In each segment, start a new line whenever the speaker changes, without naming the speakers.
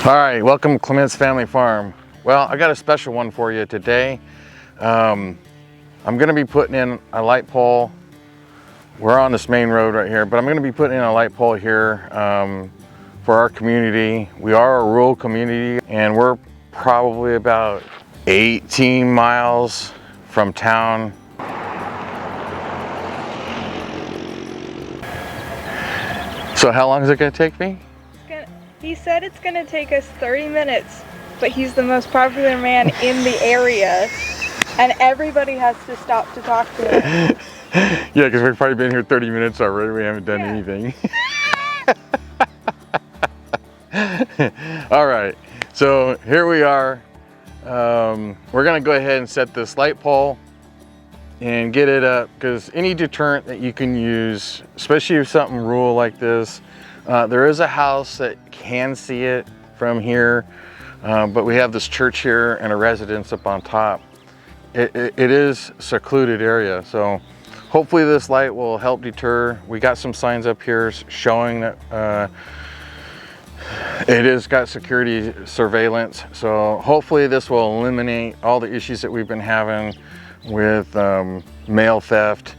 All right, welcome to Clement's Family Farm. Well, I got a special one for you today. I'm gonna be putting in a light pole. We're on this main road right here, but I'm gonna be putting in a light pole here for our community. We are a rural community and we're probably about 18 miles from town. So how long is it gonna take me?
He said it's gonna take us 30 minutes, but he's the most popular man in the area, and everybody has to stop to talk to him.
Yeah, because we've probably been here 30 minutes already. We haven't done anything. All right, so here we are. We're gonna go ahead and set this light pole and get it up, because any deterrent that you can use, especially if something rural like this, there is a house that can see it from here, but we have this church here and a residence up on top. It is a secluded area, so hopefully this light will help deter. We got some signs up here showing that it has got security surveillance, so hopefully this will eliminate all the issues that we've been having with mail theft.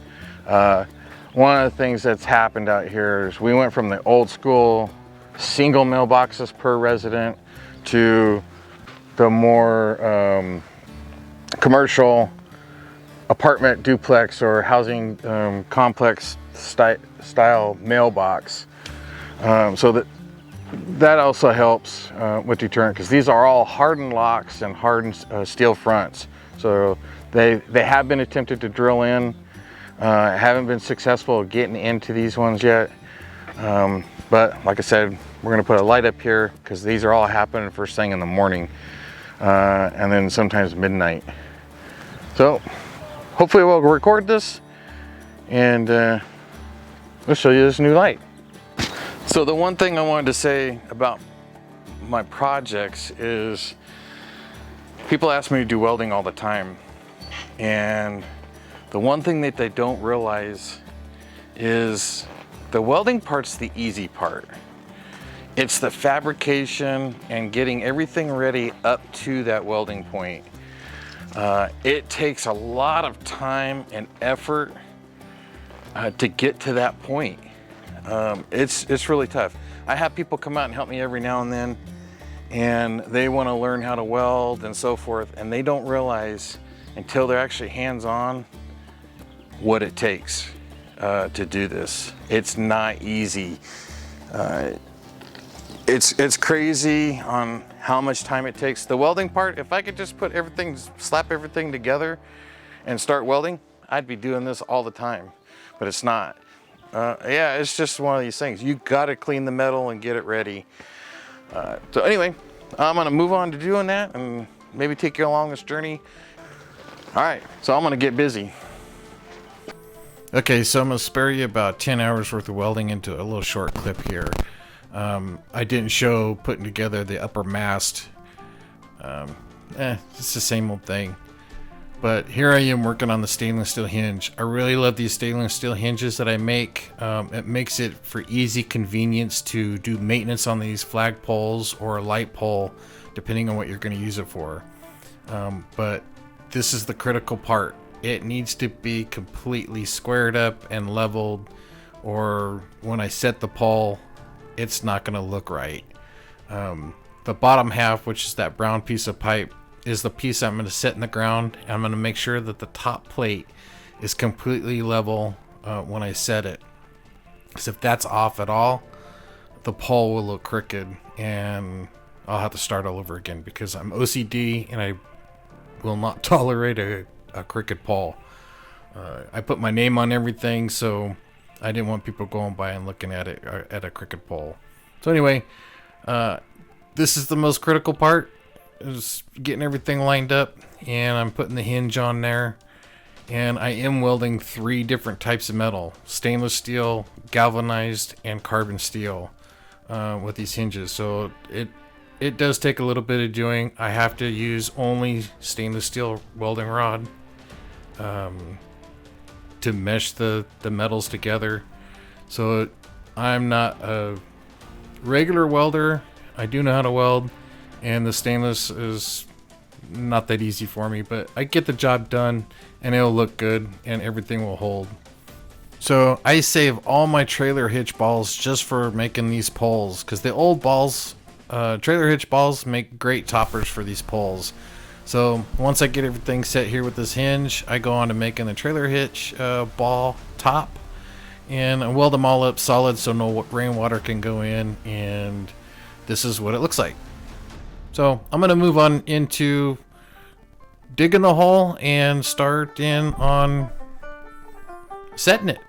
One of the things that's happened out here is we went from the old school single mailboxes per resident to the more commercial apartment duplex or housing complex style mailbox. So that also helps with deterrent, because these are all hardened locks and hardened steel fronts. So they have been attempted to drill in. Haven't been successful getting into these ones yet. But like I said, we're gonna put a light up here because these are all happening first thing in the morning, and then sometimes midnight. So hopefully we'll record this and we'll show you this new light. So the one thing I wanted to say about my projects is people ask me to do welding all the time, and the one thing that they don't realize is the welding part's the easy part. It's the fabrication and getting everything ready up to that welding point. It takes a lot of time and effort to get to that point. It's really tough. I have people come out and help me every now and then, and they want to learn how to weld and so forth, and they don't realize until they're actually hands-on what it takes to do this. It's not easy. It's crazy on how much time it takes. The welding part, if I could just put everything, slap everything together and start welding, I'd be doing this all the time, but it's not. Yeah, it's just one of these things. You gotta clean the metal and get it ready. So anyway, I'm gonna move on to doing that and maybe take you along this journey. All right, so I'm gonna get busy. Okay, so I'm gonna spare you about 10 hours worth of welding into a little short clip here. I didn't show putting together the upper mast. It's the same old thing. But here I am working on the stainless steel hinge. I really love these stainless steel hinges that I make. It makes it for easy convenience to do maintenance on these flag poles or a light pole, depending on what you're gonna use it for. But this is the critical part. It needs to be completely squared up and leveled, or when I set the pole, it's not going to look right. The bottom half, which is that brown piece of pipe, is the piece I'm going to set in the ground. I'm going to make sure that the top plate is completely level when I set it. Because if that's off at all, the pole will look crooked and I'll have to start all over again, because I'm OCD and I will not tolerate a crooked pole. I put my name on everything, so I didn't want people going by and looking at it at a crooked pole. So anyway, this is the most critical part, is getting everything lined up, and I'm putting the hinge on there, and I am welding 3 different types of metal: stainless steel, galvanized, and carbon steel with these hinges. So it does take a little bit of doing. I have to use only stainless steel welding rod to mesh the metals together. So I'm not a regular welder.
I do know how to weld, and the stainless is not that easy for me, but I get the job done and it'll look good and everything will hold. So I save all my trailer hitch balls just for making these poles, because the old balls, trailer hitch balls, make great toppers for these poles. So once I get everything set here with this hinge, I go on to making the trailer hitch ball top, and I weld them all up solid so no rainwater can go in, and this is what it looks like. So I'm gonna move on into digging the hole and start in on setting it.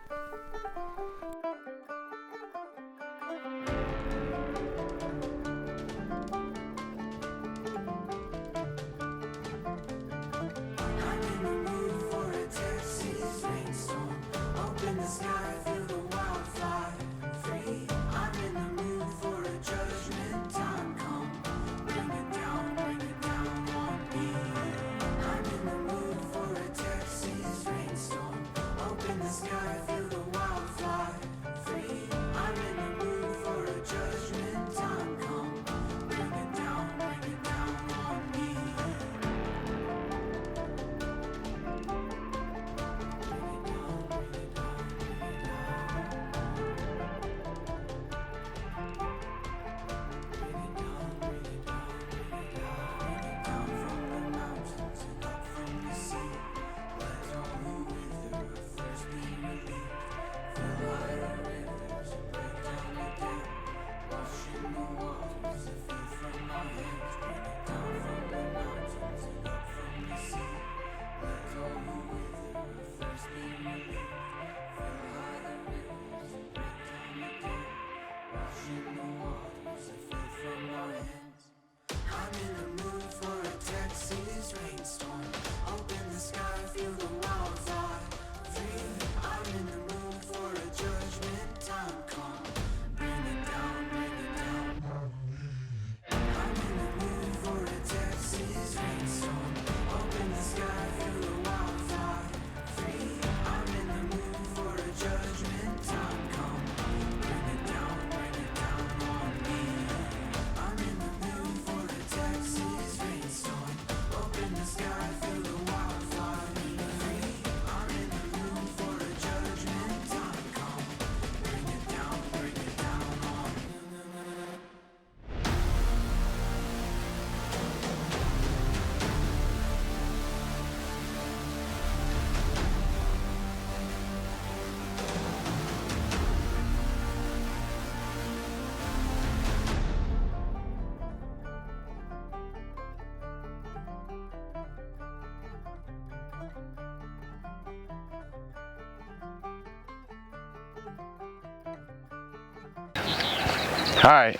All right,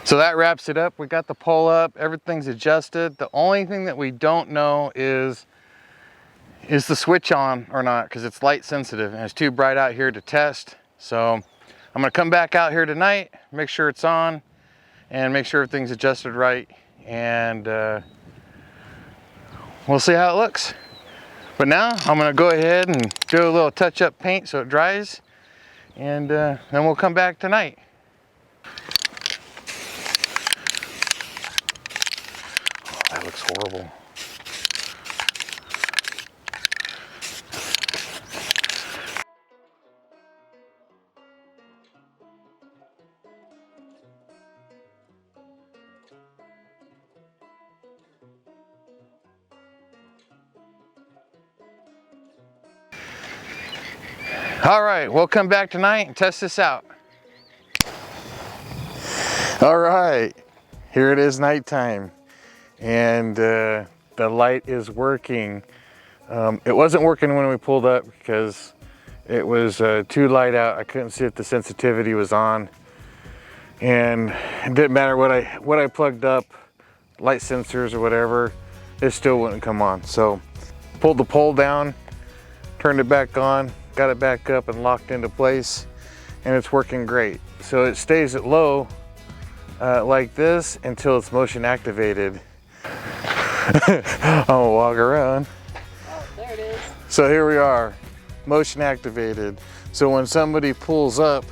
so that wraps it up. We got the pole up, everything's adjusted. The only thing that we don't know is the switch on or not, because it's light sensitive and it's too bright out here to test. So I'm gonna come back out here tonight, make sure it's on, and make sure everything's adjusted right, and we'll see how it looks. But now I'm gonna go ahead and do a little touch-up paint so it dries, and then we'll come back tonight. Oh, that looks horrible. All right, we'll come back tonight and test this out. All right, here it is nighttime, and the light is working. It wasn't working when we pulled up because it was too light out. I couldn't see if the sensitivity was on, and it didn't matter what I plugged up, light sensors or whatever, it still wouldn't come on. So pulled the pole down, turned it back on, got it back up and locked into place, and it's working great. So it stays at low like this until it's motion activated. I'm gonna walk around.
Oh, there it is.
So here we are, motion activated. So when somebody pulls up,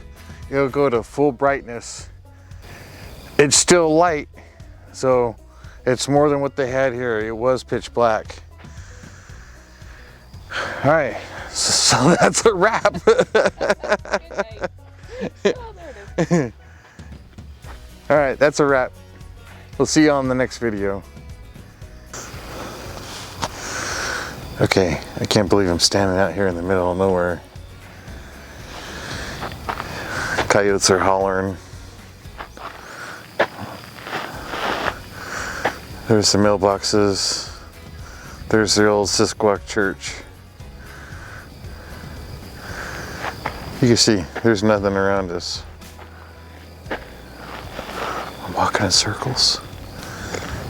it'll go to full brightness. it's still light, so it's more than what they had here. It was pitch black. All right, so that's a wrap. All right, that's a wrap. We'll see you on the next video. Okay, I can't believe I'm standing out here in the middle of nowhere. Coyotes are hollering. There's the mailboxes. There's the old Sisquoc church. You can see there's nothing around us. I'm walking in circles.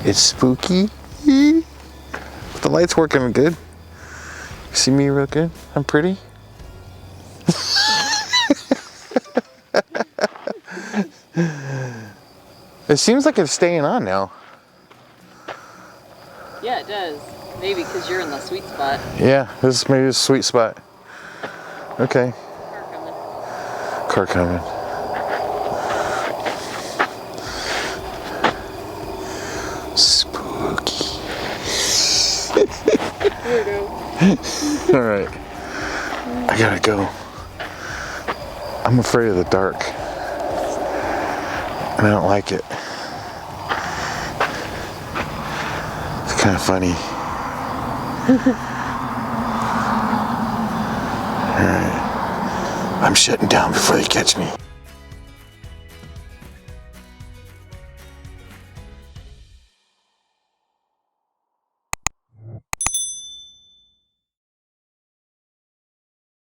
It's spooky. But the light's working good. You see me real good? I'm pretty. It seems like it's staying on now.
Yeah, it does. Maybe because you're in the sweet spot.
Yeah, this is maybe the sweet spot. Okay.
Car coming.
Car coming. Spooky. All right. I gotta go. I'm afraid of the dark. And I don't like it. It's kind of funny. All right. I'm shutting down before they catch me.